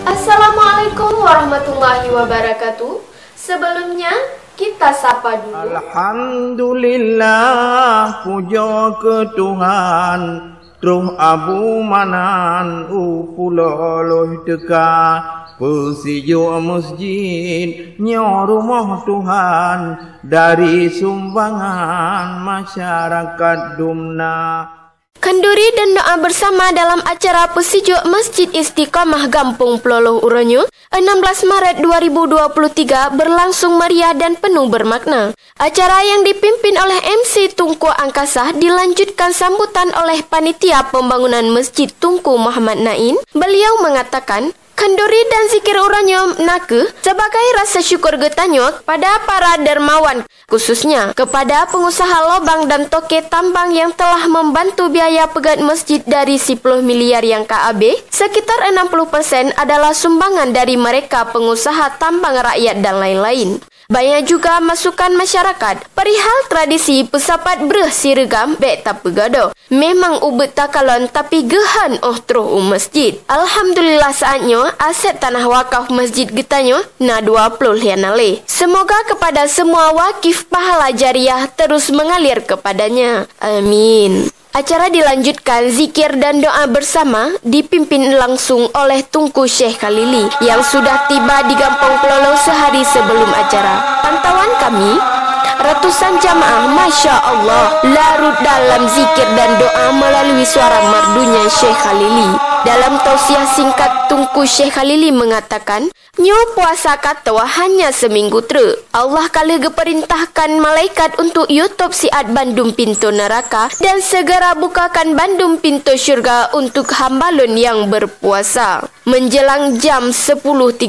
Assalamualaikum warahmatullahi wabarakatuh. Sebelumnya kita sapa dulu. Alhamdulillah, puja ke Tuhan. Truh Abu Manan upuloloh teka Persijo masjid nyo rumah Tuhan dari sumbangan masyarakat Dumna. Kenduri dan doa bersama dalam acara Persijo Masjid Istiqamah Gampung Peloloh Uronyo 16 Maret 2023 berlangsung meriah dan penuh bermakna. Acara yang dipimpin oleh MC Tunku Angkasa dilanjutkan sambutan oleh Panitia Pembangunan Masjid Tunku Muhammad Nain. Beliau mengatakan, kenduri dan zikir uranyo nake sebagai rasa syukur getanyo pada para dermawan, khususnya kepada pengusaha lobang dan toke tambang yang telah membantu biaya pegat masjid dari 10 miliar yang KAB. Sekitar 60% adalah sumbangan dari mereka pengusaha tambang rakyat dan lain-lain. Banyak juga masukan masyarakat perihal tradisi pesapat breh siregam bek tak pegado. Memang ubet takalon tapi gehan terus masjid. Alhamdulillah saatnya aset tanah wakaf masjid getanyo na 20 lianale. Semoga kepada semua wakif pahala jariah terus mengalir kepadanya. Amin. Acara dilanjutkan zikir dan doa bersama dipimpin langsung oleh Tunku Syekh Khalili yang sudah tiba di Gampung Peloloh sehari sebelum acara. Pantauan kami, ratusan jamaah Masya Allah larut dalam zikir dan doa melalui suara merdunya Syekh Khalili. Dalam tausiah singkat, Tunku Syekh Khalili mengatakan, nyo puasa katawa hanya seminggu tre. Allah kala geperintahkan malaikat untuk YouTube siat bandum pintu neraka dan segera bukakan bandum pintu syurga untuk hambalun yang berpuasa. Menjelang jam 10.30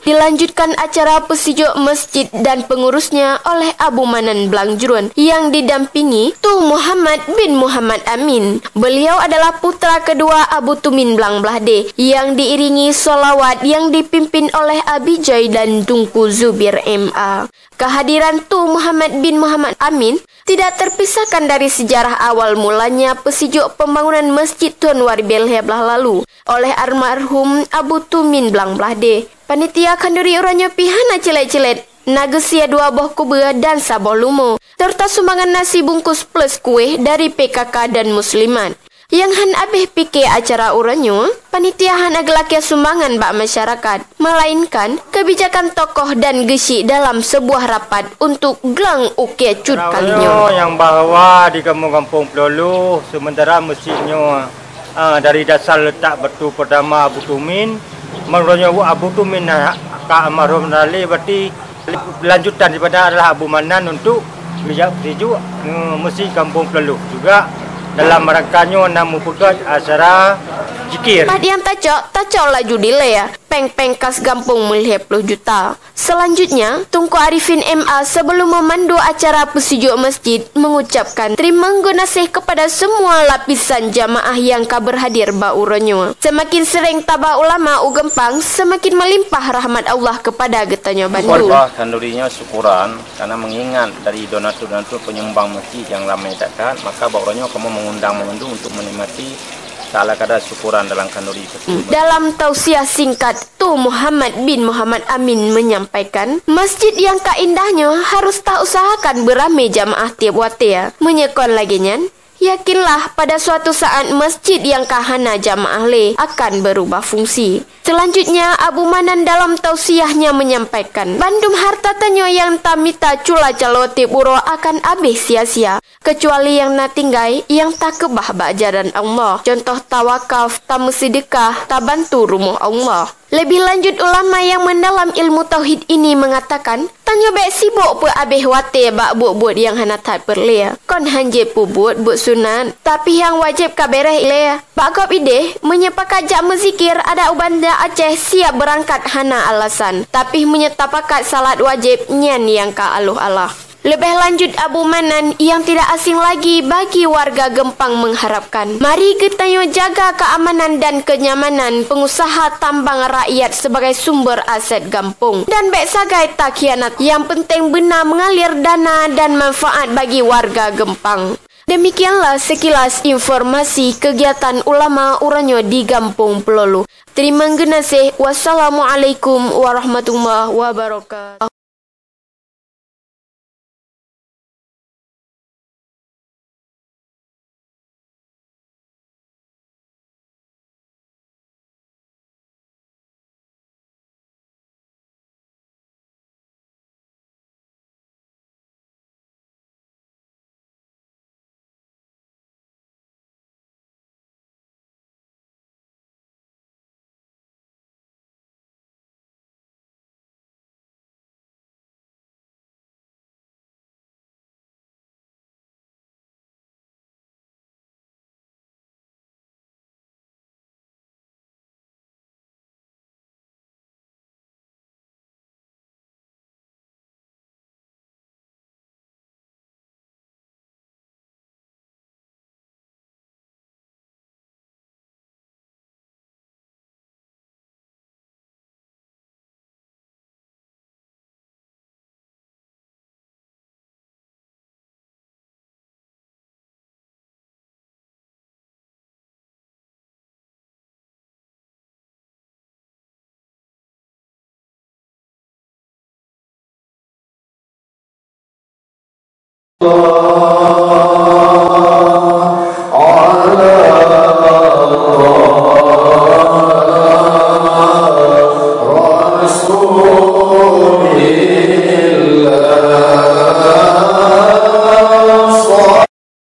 dilanjutkan acara Persijo Masjid dan pengurusnya oleh Abu Manan Blangjuruan yang didampingi Tu Muhammad bin Muhammad Amin. Beliau adalah putra kedua Abu Tumin Blang Blahde yang diiringi solawat yang dipimpin oleh Abijay dan Tunku Zubir MA. Kehadiran Tu Muhammad bin Muhammad Amin tidak terpisahkan dari sejarah awal mulanya Persijo pembangunan Masjid Tun Warbel Heblah lalu oleh almarhum Abu Tumin Blang Blahde. Panitia kenduri uranyo pihana cilet-cilet nagesia 2 boh kubah dan saboh lumo serta sumbangan nasi bungkus plus kue dari PKK dan Muslimat. Yang han abeh pikir acara uranyo, panitia han agelakia sumbangan bak masyarakat, melainkan kebijakan tokoh dan gesi dalam sebuah rapat untuk gelang uke cut kalinya. Yang bahawa di kampung Peloloh, sementara masjidnya dari dasar letak batu pertama Abu Tumin, menurutnya Abu Tumin Kak Almarhum Nali, berarti lanjutan daripada adalah Abu Manan untuk Persijo Masjid Kampung Peloloh juga. Dalam rangkanya namu pegat acara zikir. Pat yang tacok laju delay ya. Peng kas Gampung melihat 10 juta. Selanjutnya, Tunku Arifin MA sebelum memandu acara Persijo Masjid mengucapkan terima kasih kepada semua lapisan jamaah yang berhadir ba uronyo. Semakin sering tabah ulama ugempang, semakin melimpah rahmat Allah kepada getanyo Bandung. Korban kendurinya syukuran karena mengingat dari donatur-donatur penyumbang masjid yang ramai dekat, maka uronyo kamu mengundang untuk menikmati salah kadar syukuran dalam kenduri tersebut. Dalam tausiah singkat, Tu Muhammad bin Muhammad Amin menyampaikan, masjid yang kaindahnya harus tak usahakan beramai jamaah tiap waktu ya. Menyekon lagi nyan, yakinlah pada suatu saat masjid yang kahana jamaah le akan berubah fungsi. Selanjutnya, Abu Manan dalam tausiahnya menyampaikan, bandum harta tanyo yang tamita cula calote buro akan habis sia-sia, kecuali yang natinggai yang tak kebah bajaran Allah. Contoh tawakaf, tamusidekah, tabantu rumah Allah. Lebih lanjut, ulama yang mendalam ilmu tauhid ini mengatakan, tanyo bek sibuk pe abeh wate bak buat yang hanatat perlea. Kon hanje pu buat sunat, tapi yang wajib kabereh lea. Bak kop ide menyepakat jak mezikir ada ubanda Aceh siap berangkat hana alasan, tapi menyetapakat salat wajib nyan yang ka aluh Allah. Lebih lanjut, Abu Manan yang tidak asing lagi bagi warga Gempang mengharapkan, mari kita jaga keamanan dan kenyamanan pengusaha tambang rakyat sebagai sumber aset Gampung. Dan baik sagai tak khianat, yang penting benar mengalir dana dan manfaat bagi warga Gempang. Demikianlah sekilas informasi kegiatan ulama Uranyo di Gampung Pelolu. Terima kasih. Wassalamualaikum warahmatullahi wabarakatuh. Allah